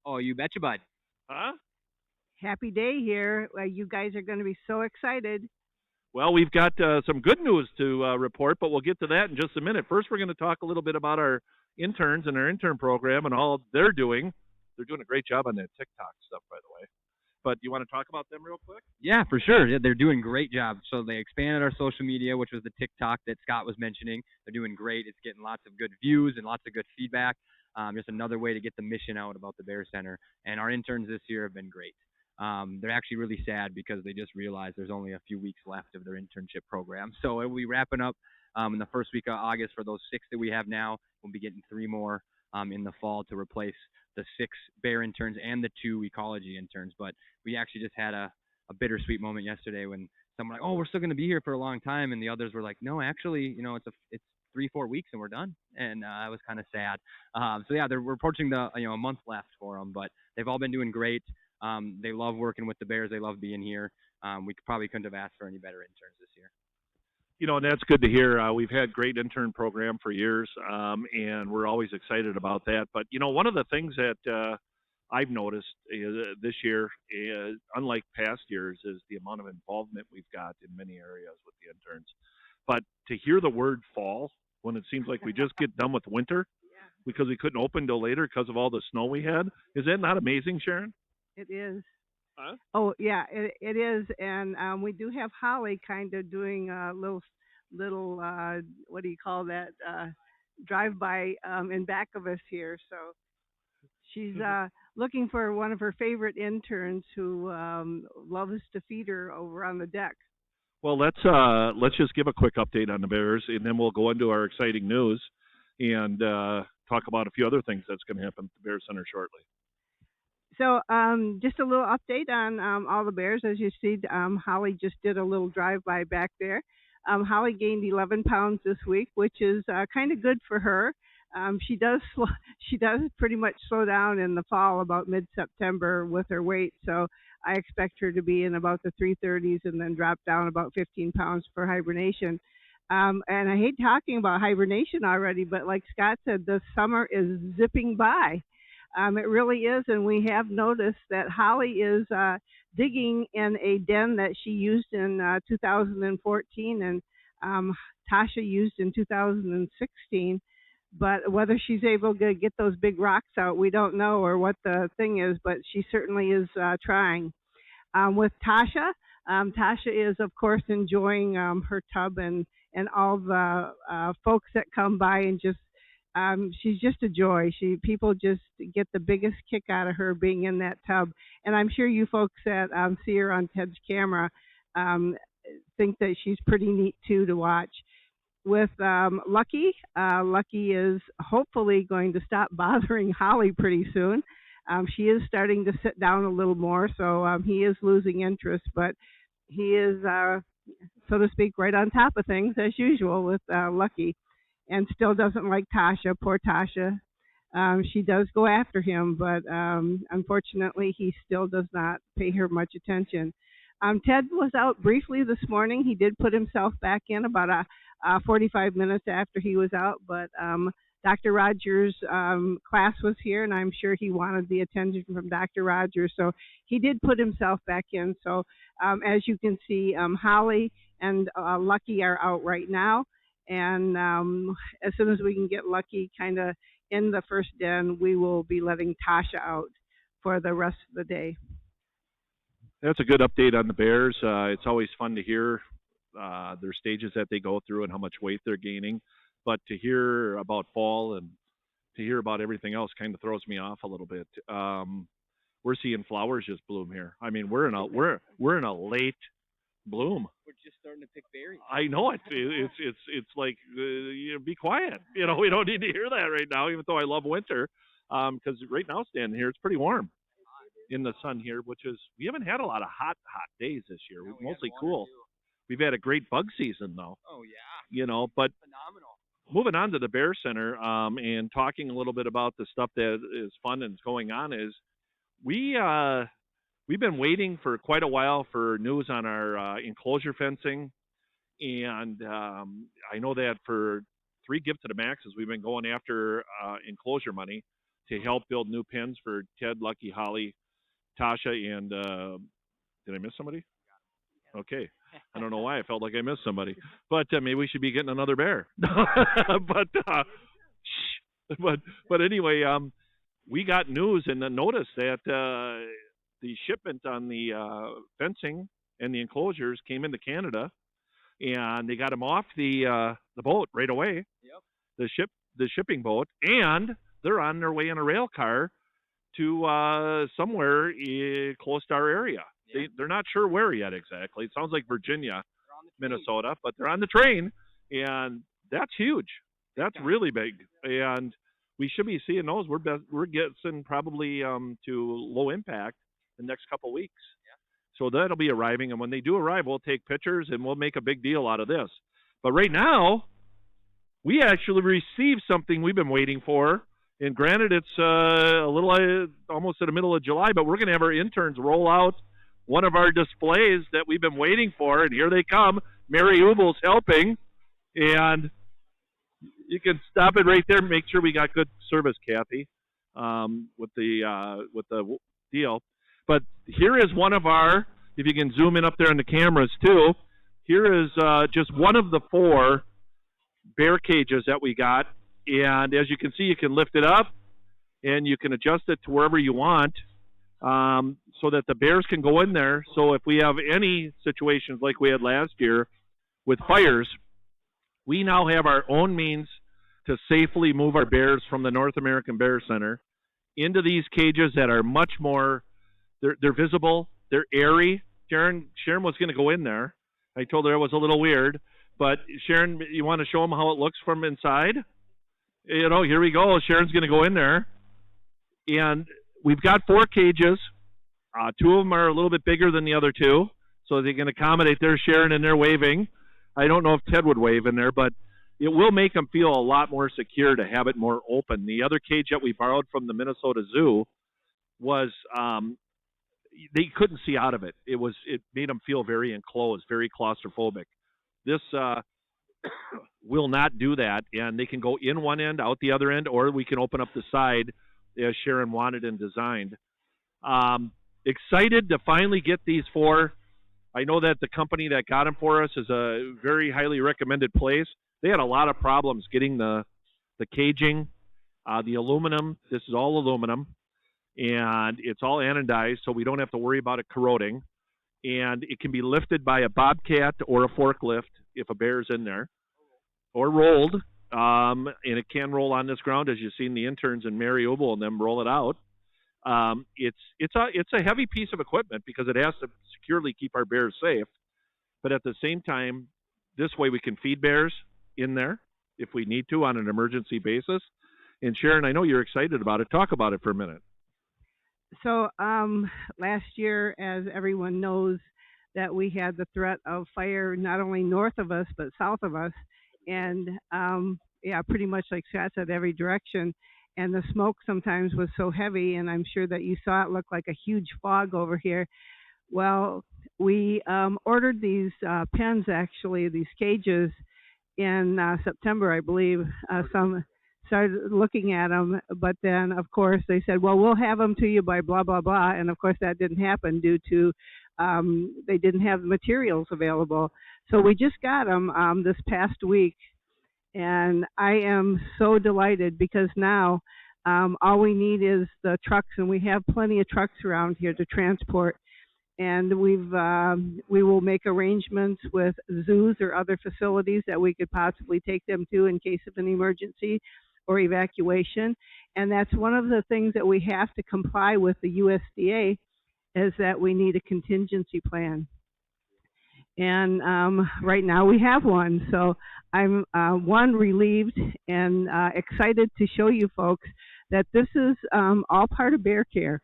Oh, you betcha, bud. Huh? Happy day here. You guys are going to be so excited. Well, we've got some good news to report, but we'll get to that in just a minute. First, we're going to talk a little bit about our interns and our intern program and all they're doing. They're doing a great job on that TikTok stuff, by the way. But you want to talk about them real quick? Yeah, for sure. Yeah, they're doing great job. So they expanded our social media, which was the TikTok that Scott was mentioning. They're doing great. It's getting lots of good views and lots of good feedback. Just another way to get the mission out about the Bear Center. And our interns this year have been great. They're actually really sad because they just realized there's only a few weeks left of their internship program. So we'll be wrapping up in the first week of August for those 6 that we have now. We'll be getting 3 more in the fall to replace the 6 Bear interns and the 2 ecology interns. But we actually just had a bittersweet moment yesterday when someone like, oh, we're still going to be here for a long time, and the others were like, no, actually, it's 3-4 weeks and we're done, and I was kind of sad. So yeah, we're approaching the a month left for them, but they've all been doing great. They love working with the Bears. They love being here. We probably couldn't have asked for any better interns this year. And that's good to hear. We've had great intern program for years, and we're always excited about that. But one of the things that I've noticed this year, unlike past years, is the amount of involvement we've got in many areas with the interns. But to hear the word fall when it seems like we just get done with winter because we couldn't open till later because of all the snow we had, is that not amazing, Sharon? It is. Huh? Oh yeah, it is, and we do have Holly kind of doing a little what do you call that drive by in back of us here. So she's looking for one of her favorite interns who loves to feed her over on the deck. Well, let's just give a quick update on the Bears, and then we'll go into our exciting news and talk about a few other things that's going to happen at the Bears Center shortly. So, just a little update on all the bears. As you see, Holly just did a little drive-by back there. Holly gained 11 pounds this week, which is kind of good for her. She does she does pretty much slow down in the fall, about mid-September, with her weight. So I expect her to be in about the 330s and then drop down about 15 pounds for hibernation. And I hate talking about hibernation already, but like Scott said, the summer is zipping by. It really is, and we have noticed that Holly is digging in a den that she used in 2014 and Tasha used in 2016. But whether she's able to get those big rocks out, we don't know, or what the thing is, but she certainly is trying. With Tasha, Tasha is, of course, enjoying her tub and all the folks that come by and just she's just a joy. People just get the biggest kick out of her being in that tub, and I'm sure you folks that see her on Ted's camera um, think that she's pretty neat too to watch. With Lucky, Lucky is hopefully going to stop bothering Holly pretty soon. She is starting to sit down a little more, so he is losing interest, but he is, so to speak, right on top of things as usual with Lucky, and still doesn't like Tasha. Poor Tasha. She does go after him, but unfortunately, he still does not pay her much attention. Ted was out briefly this morning. He did put himself back in about 45 minutes after he was out, but Dr. Rogers' class was here, and I'm sure he wanted the attention from Dr. Rogers, so he did put himself back in. So as you can see, Holly and Lucky are out right now, and as soon as we can get Lucky kind of in the first den, we will be letting Tasha out for the rest of the day. That's a good update on the Bears. It's always fun to hear their stages that they go through and how much weight they're gaining. But to hear about fall and to hear about everything else kind of throws me off a little bit. We're seeing flowers just bloom here. I mean, we're in a late bloom. We're just starting to pick berries. I know it. It's like be quiet. We don't need to hear that right now. Even though I love winter, because right now standing here, it's pretty warm in the sun here, which is we haven't had a lot of hot days this year. No, We've we had mostly one or cool. two. We've had a great bug season though. Oh yeah, But phenomenal. moving on to the Bear Center and talking a little bit about the stuff that is fun and is going on is we we've been waiting for quite a while for news on our enclosure fencing, and I know that for 3 Give to the Maxes we've been going after enclosure money. to help build new pens for Ted, Lucky, Holly, Tasha, and did I miss somebody? Okay. I don't know why I felt like I missed somebody, but maybe we should be getting another bear. but but anyway, we got news and a notice that the shipment on the fencing and the enclosures came into Canada, and they got them off the boat right away. Yep. The shipping boat, and they're on their way in a rail car to somewhere close to our area. Yeah. They're not sure where yet exactly. It sounds like Virginia, Minnesota, but they're on the train, and that's huge. That's really big, and we should be seeing those. We're getting probably to low impact the next couple weeks. Yeah. So that'll be arriving, and when they do arrive, we'll take pictures and we'll make a big deal out of this. But right now, we actually received something we've been waiting for. And granted, it's a little almost in the middle of July, but we're going to have our interns roll out one of our displays that we've been waiting for, and here they come. Mary Ubel's helping, and you can stop it right there and make sure we got good service, Kathy, with the deal. But here is one of our, if you can zoom in up there on the cameras too, here is just one of the 4 bear cages that we got. And as you can see, you can lift it up and you can adjust it to wherever you want so that the bears can go in there. So if we have any situations like we had last year with fires, we now have our own means to safely move our bears from the North American Bear Center into these cages that are much more, they're visible, they're airy. Sharon was going to go in there. I told her it was a little weird. But Sharon, you want to show them how it looks from inside? You know, here we go. Sharon's going to go in there. And we've got 4 cages. 2 of them are a little bit bigger than the other 2. So they can accommodate. There's Sharon and they're waving. I don't know if Ted would wave in there, but it will make them feel a lot more secure to have it more open. The other cage that we borrowed from the Minnesota Zoo was they couldn't see out of it. It made them feel very enclosed, very claustrophobic. This will not do that, and they can go in one end, out the other end, or we can open up the side as Sharon wanted and designed. Excited to finally get these 4. I know that the company that got them for us is a very highly recommended place. They had a lot of problems getting the caging, the aluminum. This is all aluminum, and it's all anodized, so we don't have to worry about it corroding. And it can be lifted by a bobcat or a forklift if a bear's in there, or rolled. And it can roll on this ground, as you've seen the interns and Mary Ubel and them roll it out. It's a heavy piece of equipment because it has to securely keep our bears safe. But at the same time, this way we can feed bears in there if we need to on an emergency basis. And Sharon, I know you're excited about it. Talk about it for a minute. So last year, as everyone knows, that we had the threat of fire not only north of us but south of us, and pretty much like Scott said, every direction. And the smoke sometimes was so heavy, and I'm sure that you saw it look like a huge fog over here. Well, we ordered these pens, actually, these cages, in September, I believe. Some started looking at them, but then, of course, they said, well, we'll have them to you by blah, blah, blah. And, of course, that didn't happen due to they didn't have the materials available. So we just got them this past week, and I am so delighted because now all we need is the trucks, and we have plenty of trucks around here to transport. And we will make arrangements with zoos or other facilities that we could possibly take them to in case of an emergency or evacuation. And that's one of the things that we have to comply with the USDA, is that we need a contingency plan. And right now we have one. So I'm relieved and excited to show you folks that this is all part of bear care.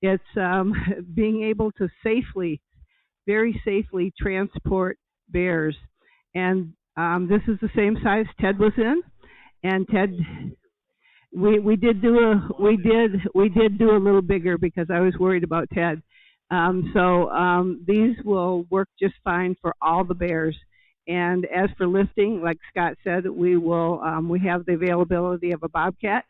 It's being able to very safely transport bears. And this is the same size Ted was in. And Ted, we did do a little bigger because I was worried about Ted. These will work just fine for all the bears. And as for lifting, like Scott said, we have the availability of a bobcat,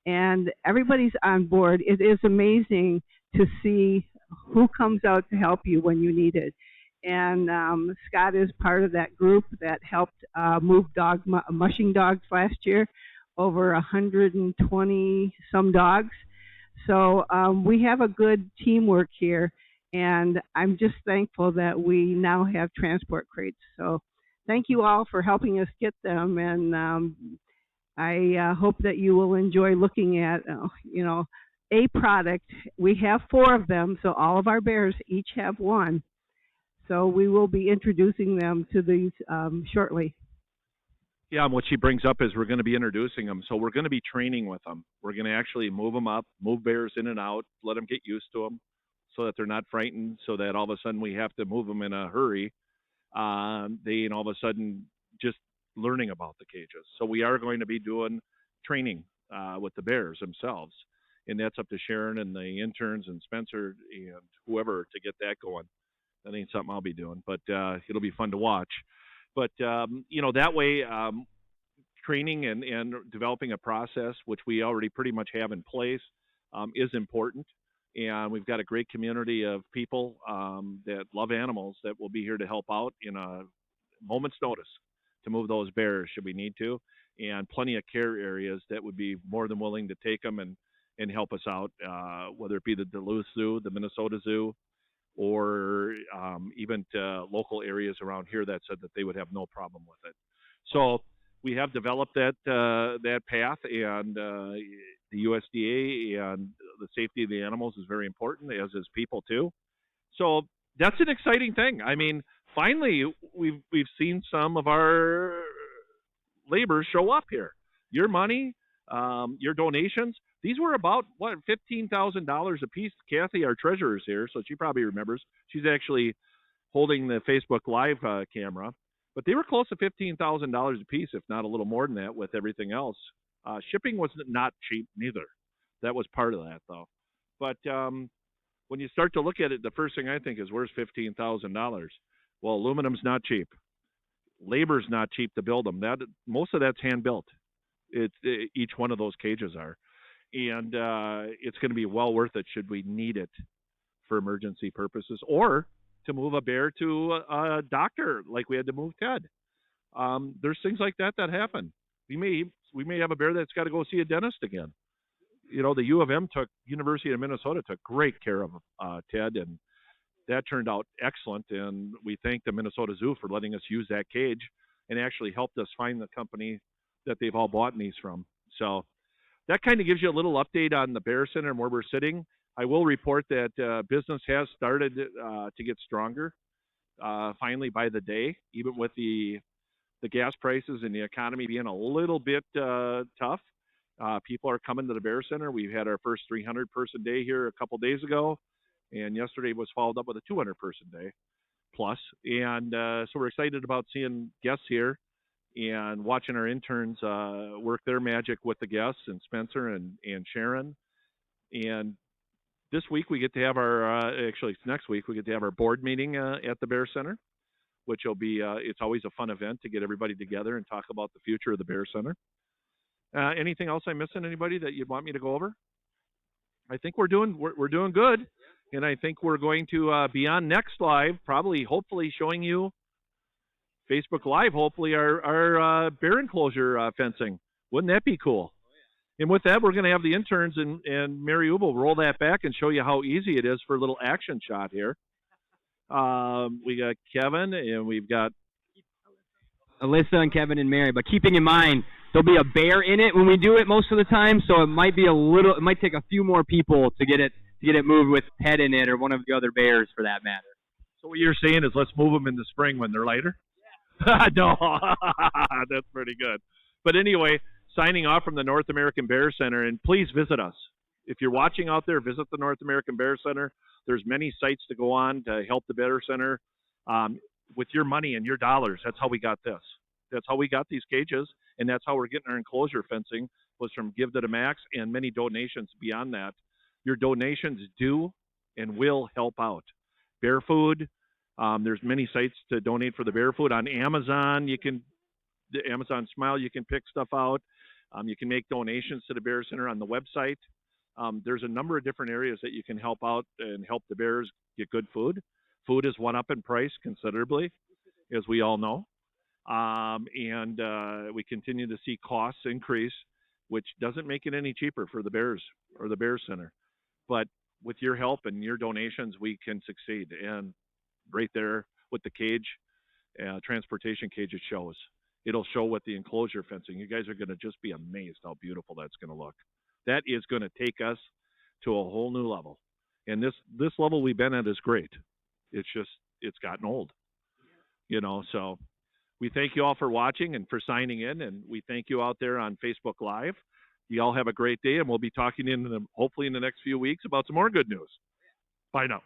and everybody's on board. It is amazing to see who comes out to help you when you need it. And Scott is part of that group that helped move mushing dogs last year, over 120 some dogs. So we have a good teamwork here, and I'm just thankful that we now have transport crates. So thank you all for helping us get them, and I hope that you will enjoy looking at, a product. We have four of them, so all of our bears each have one. So we will be introducing them to these shortly. Yeah, and what she brings up is we're going to be introducing them. So we're going to be training with them. We're going to actually move them up, move bears in and out, let them get used to them so that they're not frightened, so that all of a sudden we have to move them in a hurry. They all of a sudden just learning about the cages. So we are going to be doing training with the bears themselves. And that's up to Sharon and the interns and Spencer and whoever to get that going. That ain't something I'll be doing, but it'll be fun to watch. But that way, training and developing a process, which we already pretty much have in place, is important. And we've got a great community of people that love animals that will be here to help out in a moment's notice to move those bears should we need to, and plenty of care areas that would be more than willing to take them and help us out, whether it be the Duluth Zoo, the Minnesota Zoo, or even local areas around here that said that they would have no problem with it. So we have developed that path, and the USDA and the safety of the animals is very important, as is people too. So that's an exciting thing. I mean, finally we've seen some of our labor show up here. Your money, your donations. These were about what, $15,000 a piece. Kathy, our treasurer, is here, so she probably remembers. She's actually holding the Facebook Live camera, but they were close to $15,000 a piece, if not a little more than that, with everything else. Shipping was not cheap neither. That was part of that, though. But when you start to look at it, the first thing I think is, where's $15,000? Well, aluminum's not cheap. Labor's not cheap to build them. Most of that's hand built. Each one of those cages are. And it's going to be well worth it should we need it for emergency purposes, or to move a bear to a doctor like we had to move Ted. There's things like that happen. We may have a bear that's got to go see a dentist again. The University of Minnesota took great care of Ted, and that turned out excellent. And we thank the Minnesota Zoo for letting us use that cage and actually helped us find the company that they've all bought these from. So that kind of gives you a little update on the Bear Center and where we're sitting. I will report that business has started to get stronger finally by the day, even with the gas prices and the economy being a little bit tough. People are coming to the Bear Center. We've had our first 300-person day here a couple days ago, and yesterday was followed up with a 200-person day plus. And so we're excited about seeing guests here and watching our interns work their magic with the guests, and Spencer and Sharon. And this week we get to have actually it's next week, we get to have our board meeting at the Bear Center, which will be, it's always a fun event to get everybody together and talk about the future of the Bear Center. Anything else I'm missing, anybody, that you'd want me to go over? I think we're doing good. And I think we're going to be on next live, probably, hopefully showing you Facebook Live, hopefully our bear enclosure fencing. Wouldn't that be cool? And with that, we're going to have the interns and Mary Ubel roll that back and show you how easy it is for a little action shot here. We got Kevin, and we've got Alyssa and Kevin and Mary, but keeping in mind there'll be a bear in it when we do it most of the time, so it might take a few more people to get it moved with Ted in it, or one of the other bears for that matter. So what you're saying is let's move them in the spring when they're lighter? No, that's pretty good. But anyway, signing off from the North American Bear Center, and please visit us. If you're watching out there, visit the North American Bear Center. There's many sites to go on to help the Bear Center. With your money and your dollars, that's how we got this. That's how we got these cages, and that's how we're getting our enclosure fencing, was from Give to the Max and many donations beyond that. Your donations do and will help out. Bear food, there's many sites to donate for the bear food. On Amazon, the Amazon Smile, you can pick stuff out. You can make donations to the Bear Center on the website. There's a number of different areas that you can help out and help the Bears get good food. Food is one up in price considerably, as we all know. And we continue to see costs increase, which doesn't make it any cheaper for the Bears or the Bears Center. But with your help and your donations, we can succeed. And right there with the cage, transportation cage, it shows. It'll show with the enclosure fencing. You guys are going to just be amazed how beautiful that's going to look. That is going to take us to a whole new level. And this level we've been at is great. It's gotten old, so we thank you all for watching and for signing in, and we thank you out there on Facebook Live. You all have a great day, and we'll be talking hopefully in the next few weeks about some more good news. Bye now.